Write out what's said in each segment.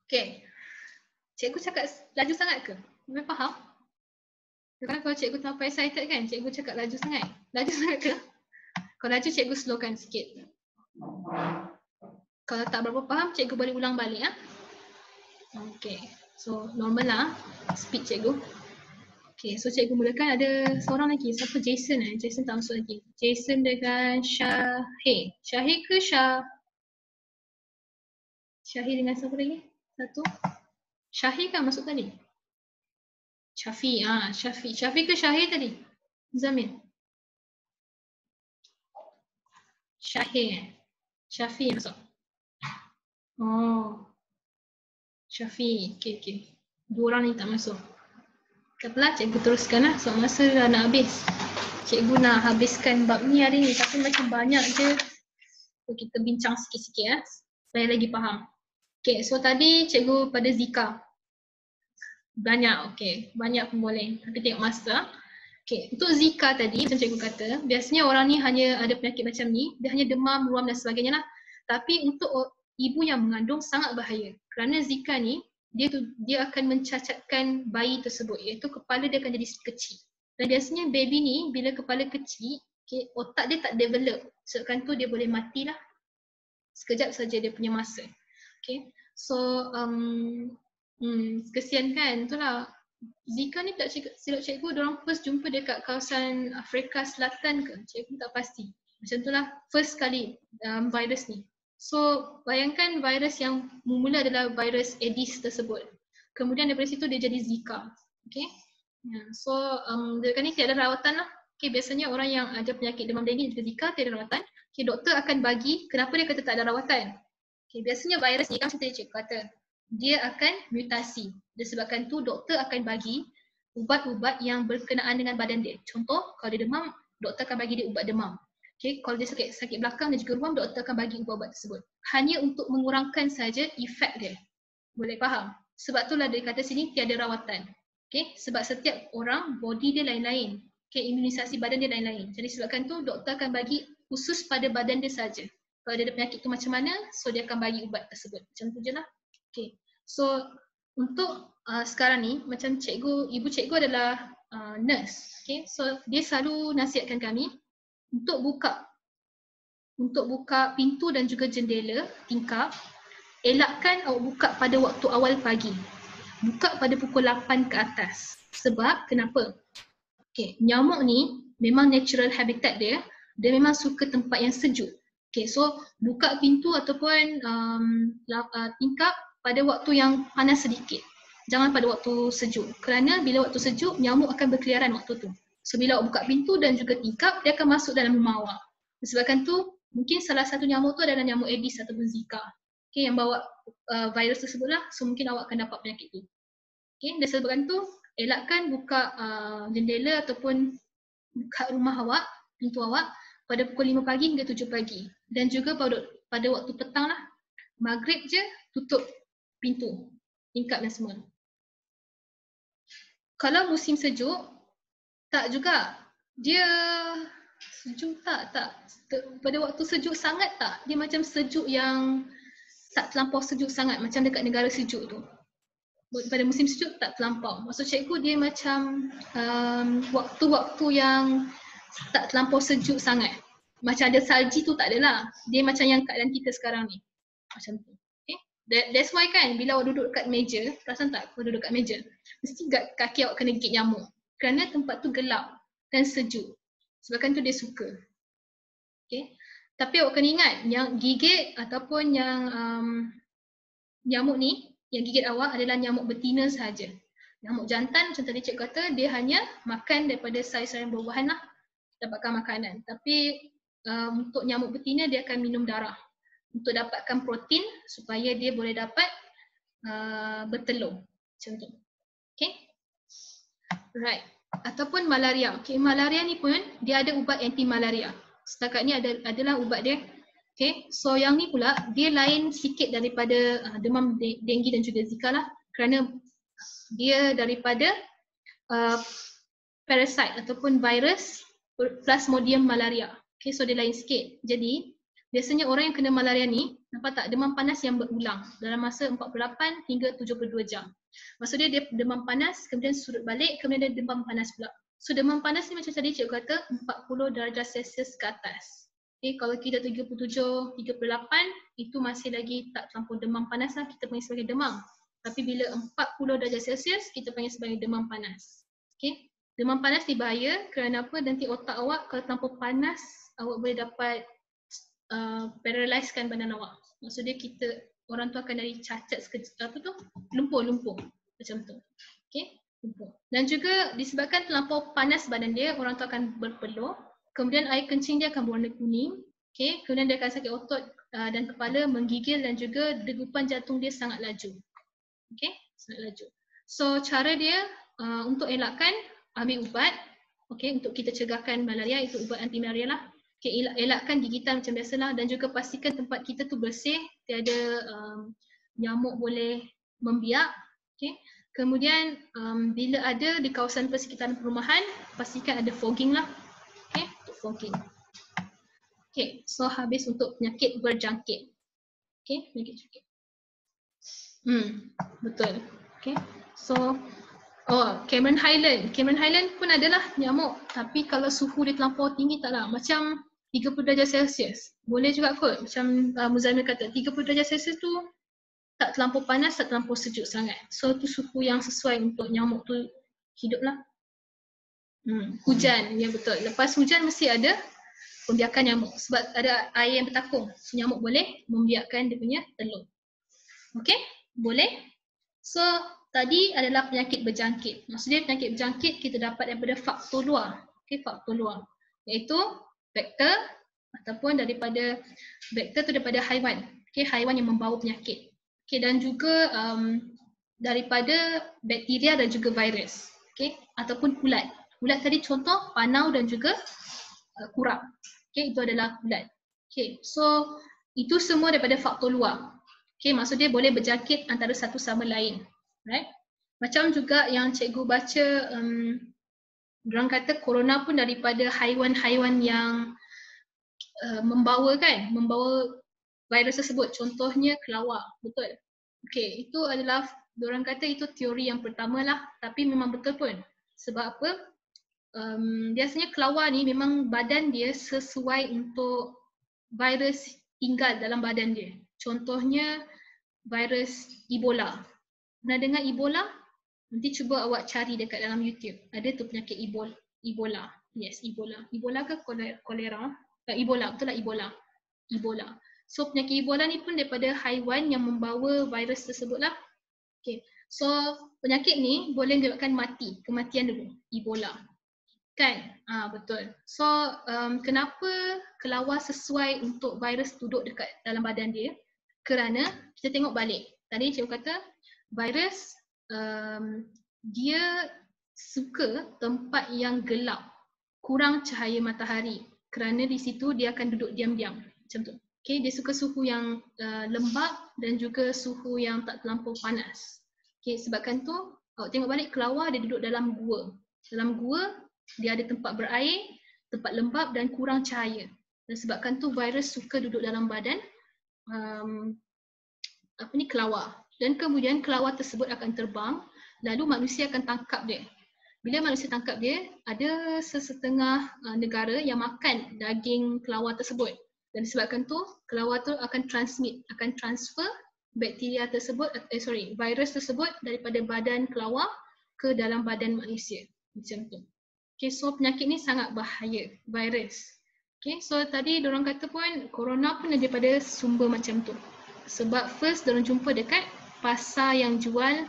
Okay. Cikgu cakap laju sangat ke? Boleh faham? Kadang kalau cikgu terlalu excited kan, cikgu cakap laju sangat. Laju sangat ke? Kalau laju cikgu slowkan sikit. Kalau tak berapa faham, cikgu boleh ulang balik ya. Okay. So normal lah speed cikgu. Okay, so cikgu mulakan. Ada seorang lagi, siapa? Jason Jason tak masuk lagi. Jason dengan Syahir. Syahir ke Syah? Syahir dengan siapa lagi? Satu. Syahir kan masuk tadi? Syafi, Syafi. Syafi ke Syahir tadi? Zamir. Syahir. Syafi masuk. Oh. Syafi. Okay. Dua orang ni tak masuk. Katalah cikgu teruskan lah. So masa dah nak habis. Cikgu nak habiskan bab ni hari ni. Tapi macam banyak je. So kita bincang sikit-sikit ya. Supaya lagi faham. Okay, so tadi cikgu pada Zika. Banyak, okay. Banyak pun boleh. Tapi tengok masa. Okay, untuk Zika tadi, macam cikgu kata, biasanya orang ni hanya ada penyakit macam ni. Dia hanya demam, ruam dan sebagainya lah. Tapi untuk ibu yang mengandung sangat bahaya. Kerana Zika ni, dia akan mencacatkan bayi tersebut, iaitu kepala dia akan jadi kecil. Dan biasanya baby ni bila kepala kecil, okay, otak dia tak develop. Sebabkan tu dia boleh matilah. Sekejap saja dia punya masa. Okay. So kesian kan, itulah. Zika ni tak silap cikgu, diorang first jumpa dekat kawasan Afrika Selatan ke? Cikgu tak pasti. Macam itulah first kali virus ni. So bayangkan virus yang mula adalah virus Aedes tersebut. Kemudian daripada situ dia jadi Zika. Okay. So dekat ni tiada rawatan lah. Okay, biasanya orang yang ada penyakit demam denggi dan Zika tiada rawatan. Okay, doktor akan bagi, kenapa dia kata tak ada rawatan? Okay, biasanya virus ni kan macam cikgu kata, dia akan mutasi. Disebabkan tu doktor akan bagi ubat-ubat yang berkenaan dengan badan dia. Contoh, kalau dia demam, doktor akan bagi dia ubat demam. Okay, kalau dia sakit belakang dan juga ruam, doktor akan bagi ubat-ubat tersebut. Hanya untuk mengurangkan saja efek dia. Boleh faham? Sebab itulah dia kata sini tiada rawatan. Okay, sebab setiap orang body dia lain-lain. Okay, imunisasi badan dia lain-lain. Jadi sebabkan tu doktor akan bagi khusus pada badan dia saja. Kalau dia ada penyakit tu macam mana, so dia akan bagi ubat tersebut. Macam tu je lah. Okay, so untuk sekarang ni, macam ibu cikgu adalah nurse. Okay, so dia selalu nasihatkan kami untuk buka pintu dan juga jendela tingkap. Elakkan awak buka pada waktu awal pagi. Buka pada pukul 8 ke atas. Sebab kenapa? Okay, nyamuk ni memang natural habitat dia. Dia memang suka tempat yang sejuk. Okay, so buka pintu ataupun tingkap pada waktu yang panas sedikit. Jangan pada waktu sejuk. Kerana bila waktu sejuk, nyamuk akan berkeliaran waktu tu. So bila awak buka pintu dan juga tingkap, dia akan masuk dalam rumah awak. Disebabkan tu, mungkin salah satu nyamuk tu adalah nyamuk Aedes ataupun Zika. Okay, yang bawa virus tersebut lah. So mungkin awak akan dapat penyakit tu. Okay, disebabkan tu, elakkan buka jendela ataupun buka rumah awak, pintu awak pada pukul 5 pagi hingga 7 pagi. Dan juga pada waktu petang lah, maghrib je tutup pintu, tingkap dan semua. Kalau musim sejuk, tak juga. Dia sejuk tak. Pada waktu sejuk sangat tak. Dia macam sejuk yang tak terlampau sejuk sangat, macam dekat negara sejuk tu. Pada musim sejuk tak terlampau. Maksud cikgu dia macam waktu-waktu yang tak terlampau sejuk sangat. Macam ada salji tu tak adalah. Dia macam yang keadaan kita sekarang ni. Macam tu. Okay? That's why kan bila awak duduk kat meja, perasan tak kalau duduk kat meja, mesti kaki awak kena gigit nyamuk. Kerana tempat tu gelap dan sejuk. Sebabkan tu dia suka. Okay? Tapi awak kena ingat, yang gigit ataupun yang nyamuk ni, yang gigit awak adalah nyamuk betina sahaja. Nyamuk jantan macam tadi cikgu kata, dia hanya makan daripada sayur-sayuran buah-buahan lah, dapatkan makanan. Tapi untuk nyamuk betina dia akan minum darah untuk dapatkan protein supaya dia boleh dapat bertelur. Macam tu. Okay? Right. Ataupun malaria. Okay, malaria ni pun dia ada ubat anti malaria. Setakat ni adalah ubat dia. Okay, so yang ni pula dia lain sikit daripada demam denggi dan juga Zika lah. Kerana dia daripada parasite ataupun virus Plasmodium malaria. Okay, so dia lain sikit. Jadi biasanya orang yang kena malaria ni, nampak tak, demam panas yang berulang dalam masa 48 hingga 72 jam. Maksudnya dia demam panas, kemudian surut balik, kemudian dia demam panas pula. So demam panas ni macam tadi cikgu kata 40 darjah Celsius ke atas. Okay, kalau kita 37, 38, itu masih lagi tak terlampau demam panas lah, kita panggil sebagai demam. Tapi bila 40 darjah Celsius, kita panggil sebagai demam panas. Okay. Demam panas ni bahaya kerana apa? Nanti otak awak kalau terlampau panas, awak boleh dapat paralyzekan badan awak. Maksudnya kita, orang tu akan dari cacat sekejap, apa tu? Lumpuh macam tu. Okay, lumpuh. Dan juga disebabkan terlampau panas badan dia, orang tu akan berpeluh. Kemudian air kencing dia akan berwarna kuning. Okay, kemudian dia akan sakit otot dan kepala, menggigil dan juga degupan jantung dia sangat laju. Okay, sangat laju. So cara dia untuk elakkan, ambil ubat. Okay, untuk kita cegahkan malaria, itu ubat anti malaria lah. Okay, elakkan gigitan macam biasalah dan juga pastikan tempat kita tu bersih, tiada nyamuk boleh membiak. Okay. Kemudian bila ada di kawasan persekitaran perumahan, pastikan ada fogging lah. Okay, untuk fogging. Okay, so habis untuk penyakit berjangkit. Okay, penyakit berjangkit. Betul. Okay, so Cameron Highland. Cameron Highland pun adalah nyamuk, tapi kalau suhu dia terlampau tinggi taklah. Macam 30 darjah Celsius. Boleh juga kot. Macam Muzamil kata, 30 darjah Celsius tu tak terlampau panas, tak terlampau sejuk sangat. So tu suhu yang sesuai untuk nyamuk tu hiduplah. Hujan, ya betul. Lepas hujan mesti ada pembiakan nyamuk. Sebab ada air yang bertakung. So nyamuk boleh membiakkan dia punya telur. Okay, boleh. So tadi adalah penyakit berjangkit. Maksudnya penyakit berjangkit kita dapat daripada faktor luar. Okay, faktor luar. Iaitu vektor ataupun daripada vektor tu daripada haiwan. Okay, haiwan yang membawa penyakit. Okay, dan juga daripada bakteria dan juga virus. Okay, ataupun ulat. Ulat tadi contoh panau dan juga kurap. Okay, itu adalah ulat. Okay, so itu semua daripada faktor luar. Okay, maksudnya boleh berjangkit antara satu sama lain. Right? Macam juga yang cikgu baca, diorang kata corona pun daripada haiwan-haiwan yang membawa virus tersebut. Contohnya kelawar, betul. Okay, itu adalah, diorang kata itu teori yang pertama lah, tapi memang betul pun. Sebab apa? Biasanya kelawar ni memang badan dia sesuai untuk virus tinggal dalam badan dia. Contohnya virus Ebola. Pernah dengar Ebola? Nanti cuba awak cari dekat dalam YouTube. Ada tu penyakit Ebola. Yes, Ebola. Ebola ke kolera? Ebola, betul lah Ebola. Ebola. So penyakit Ebola ni pun daripada haiwan yang membawa virus tersebut lah. Okay. So penyakit ni boleh menyebabkan kematian dulu. Ebola. Kan? Betul. So kenapa kelawar sesuai untuk virus duduk dekat dalam badan dia? Kerana kita tengok balik. Tadi cikgu kata virus dia suka tempat yang gelap, kurang cahaya matahari. Kerana di situ dia akan duduk diam-diam. Macam tu. Okay, dia suka suhu yang lembap dan juga suhu yang tak terlampau panas. Okay, sebabkan tu awak tengok balik kelawar dia duduk dalam gua. Dalam gua dia ada tempat berair, tempat lembap dan kurang cahaya. Dan sebabkan tu virus suka duduk dalam badan kelawar. Dan kemudian kelawar tersebut akan terbang, lalu manusia akan tangkap dia. Bila manusia tangkap dia, ada sesetengah negara yang makan daging kelawar tersebut. Dan disebabkan tu, kelawar tu akan transfer bakteria tersebut, virus tersebut daripada badan kelawar ke dalam badan manusia. Macam tu. Okay, so penyakit ni sangat bahaya, virus. Okay, so tadi diorang kata pun corona pun daripada sumber macam tu. Sebab first diorang jumpa dekat pasar yang jual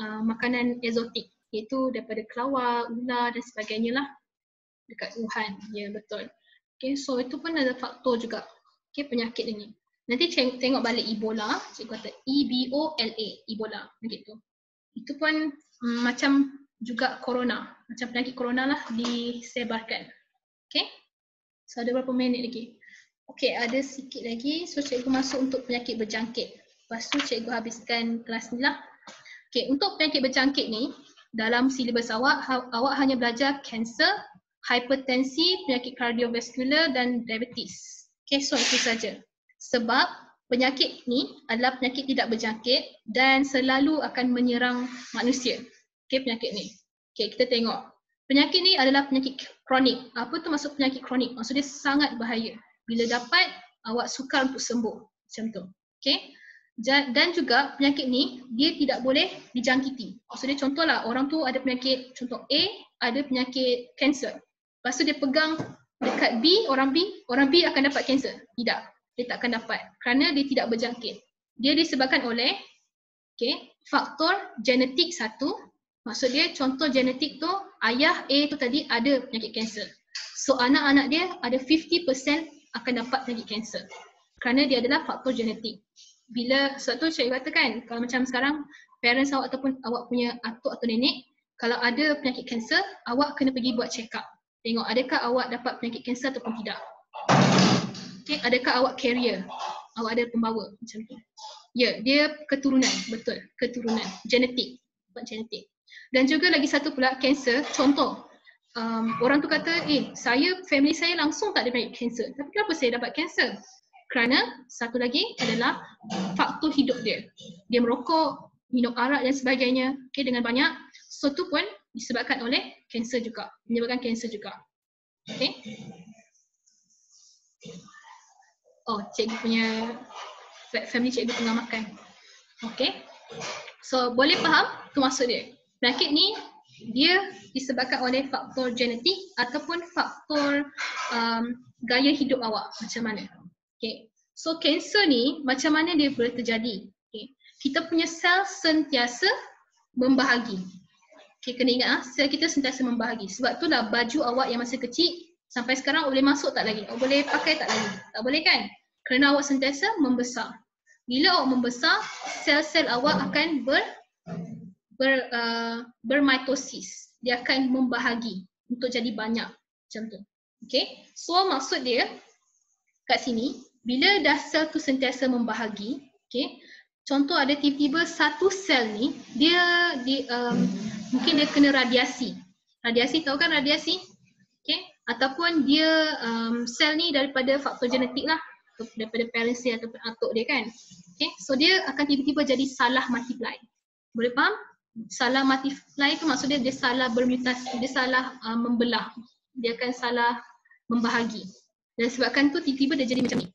makanan eksotik, iaitu daripada kelawar, ular dan sebagainya lah dekat Wuhan. Ya, betul. Okay, so itu pun ada faktor juga. Okay, penyakit ini. Nanti tengok balik Ebola, cikgu kata E-B-O-L-A, Ebola, begitu. Itu pun macam juga corona, macam penyakit corona lah disebarkan. Okay, so ada berapa minit lagi? Okay, ada sikit lagi. So cikgu masuk untuk penyakit berjangkit. Lepas tu cikgu habiskan kelas ni lah. Okay, untuk penyakit berjangkit ni, dalam silibus awak hanya belajar kanser, hipertensi, penyakit kardiovaskular dan diabetes. Okay, so itu saja. Sebab penyakit ni adalah penyakit tidak berjangkit dan selalu akan menyerang manusia. Okay, penyakit ni. Okay, kita tengok. Penyakit ni adalah penyakit kronik. Apa tu maksud penyakit kronik? Maksud dia sangat bahaya. Bila dapat, awak sukar untuk sembuh. Macam tu. Okay. Dan juga penyakit ni, dia tidak boleh dijangkiti. Maksud dia contohlah, orang tu ada penyakit, contoh A, ada penyakit kanser. Lepas tu dia pegang dekat B, orang B akan dapat kanser. Tidak. Dia tak akan dapat kerana dia tidak berjangkit. Dia disebabkan oleh faktor genetik satu. Maksud dia contoh genetik tu ayah A tu tadi ada penyakit kanser. So anak-anak dia ada 50% akan dapat penyakit kanser. Kerana dia adalah faktor genetik. Bila sebab tu cikgu katakan kalau macam sekarang parents awak ataupun awak punya atuk atau nenek kalau ada penyakit kanser, awak kena pergi buat check up. Tengok adakah awak dapat penyakit kanser ataupun tidak. Adakah awak carrier? Awak ada pembawa macam tu. Ya, dia keturunan, betul. Keturunan, genetik. Genetik. Dan juga lagi satu pula kanser, contoh. Orang tu kata, family saya langsung tak ada penyakit kanser. Tapi kenapa saya dapat kanser? Kerana satu lagi adalah faktor hidup dia. Dia merokok, minum arak dan sebagainya dengan banyak. So tu pun disebabkan oleh kanser juga. Menyebabkan kanser juga. Okay. Oh, cikgu punya family cikgu tengah makan. Okay. So, boleh faham tu maksud dia. Penyakit ni, dia disebabkan oleh faktor genetik ataupun faktor gaya hidup awak macam mana. Okay. So, kanser ni macam mana dia boleh terjadi. Okay. Kita punya sel sentiasa membahagi. Okay, kena ingat sel kita sentiasa membahagi. Sebab itulah baju awak yang masih kecil sampai sekarang boleh masuk tak lagi? Awak boleh pakai tak lagi? Tak boleh kan? Kerana awak sentiasa membesar. Bila awak membesar, sel-sel awak akan bermitosis. Dia akan membahagi untuk jadi banyak. Macam tu. Okay. So maksud dia kat sini, bila dah sel tu sentiasa membahagi, okay, contoh ada tiba-tiba satu sel ni, dia mungkin dia kena radiasi. Radiasi, tahu kan radiasi? Okay. Ataupun dia sel ni daripada faktor genetik lah. Daripada parents dia ataupun atuk dia kan. Okay. So dia akan tiba-tiba jadi salah multiply. Boleh faham? Salah multiply tu maksudnya dia salah bermutasi, dia salah membelah. Dia akan salah membahagi. Dan sebabkan tu tiba-tiba dia jadi macam ni.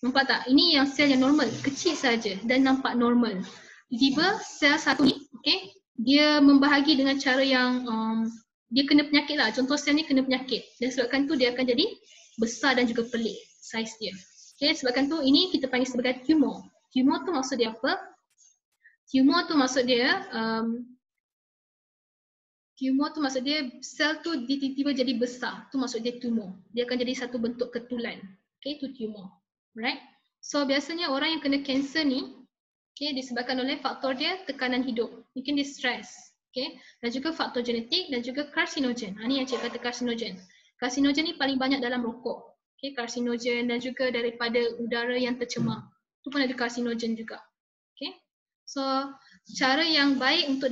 Nampak tak? Ini yang sel yang normal, kecil saja dan nampak normal. Tiba-tiba sel satu ni, okay, dia membahagi dengan cara yang dia kena penyakit lah. Contoh sel ni kena penyakit. Dan sebabkan tu dia akan jadi besar dan juga pelik saiz dia. Okay, sebabkan tu ini kita panggil sebagai tumor. Tumor tu maksud dia apa? Tumor tu maksud dia sel tu tiba-tiba jadi besar. Tu maksud dia tumor. Dia akan jadi satu bentuk ketulan. Okay, tu tumor. Right? So biasanya orang yang kena kanser ni, okay, disebabkan oleh faktor dia tekanan hidup. Mungkin dia stres. Okay? Dan juga faktor genetik dan juga karsinogen. Ini yang cikgu kata karsinogen. Karsinogen ni paling banyak dalam rokok. Okay, karsinogen dan juga daripada udara yang tercemar. Itu pun ada karsinogen juga. Okay? So, cara yang baik untuk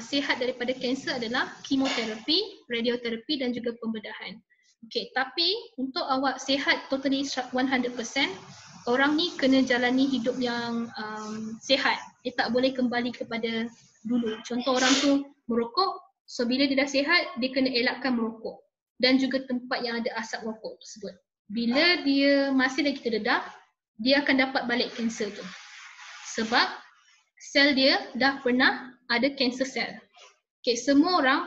sihat daripada kanser adalah kemoterapi, radioterapi dan juga pembedahan. Okay, tapi untuk awak sihat totally 100%, orang ni kena jalani hidup yang sihat. Dia tak boleh kembali kepada dulu. Contoh orang tu merokok, so bila dia dah sihat, dia kena elakkan merokok. Dan juga tempat yang ada asap rokok tersebut. Bila dia masih lagi terdedah, dia akan dapat balik kanser tu. Sebab sel dia dah pernah ada kanser sel. Okay, semua orang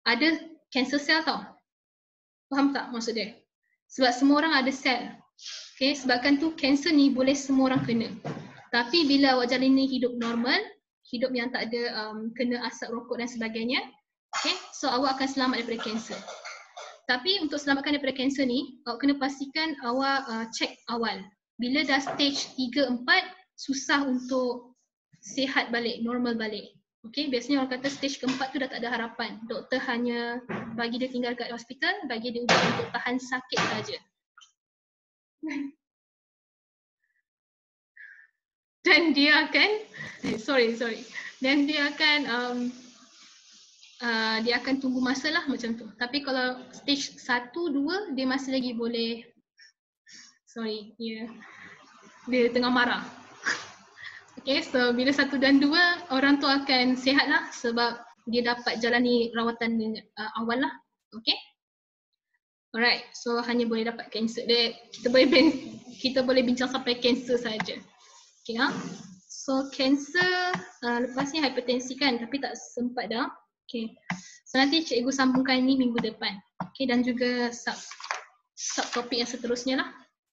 ada kanser sel tau. Faham tak maksud dia? Sebab semua orang ada sel. Okay, sebabkan tu kanser ni boleh semua orang kena. Tapi bila awak jalani hidup normal, hidup yang tak ada kena asap rokok dan sebagainya, okay, so awak akan selamat daripada kanser. Tapi untuk selamatkan daripada kanser ni, awak kena pastikan awak cek awal. Bila dah stage 3, 4, susah untuk sihat balik, normal balik. Okay, biasanya orang kata stage keempat tu dah tak ada harapan. Doktor hanya bagi dia tinggal kat hospital, bagi dia ubat untuk tahan sakit saja. Dan dia akan, dan dia akan tunggu masa lah macam tu. Tapi kalau stage 1, 2, dia masih lagi boleh Sorry, dia tengah marah. Okay, so bila 1 dan 2 orang tu akan sihat lah sebab dia dapat jalani rawatan awal lah. Okay. Alright, so hanya boleh dapat kanser. Kita boleh bincang sampai kanser saja. Okay, so kanser lepas ni hipertensi kan, tapi tak sempat dah. Okay, so nanti cikgu sambungkan ni minggu depan. Okay, dan juga subtopik yang seterusnya lah.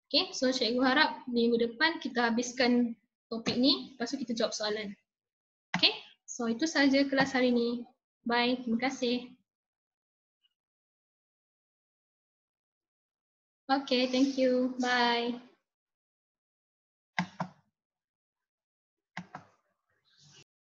Okay, so cikgu harap minggu depan kita habiskan topik ni, lepas tu kita jawab soalan. Okay, so itu sahaja kelas hari ni. Bye, terima kasih. Okay, thank you. Bye.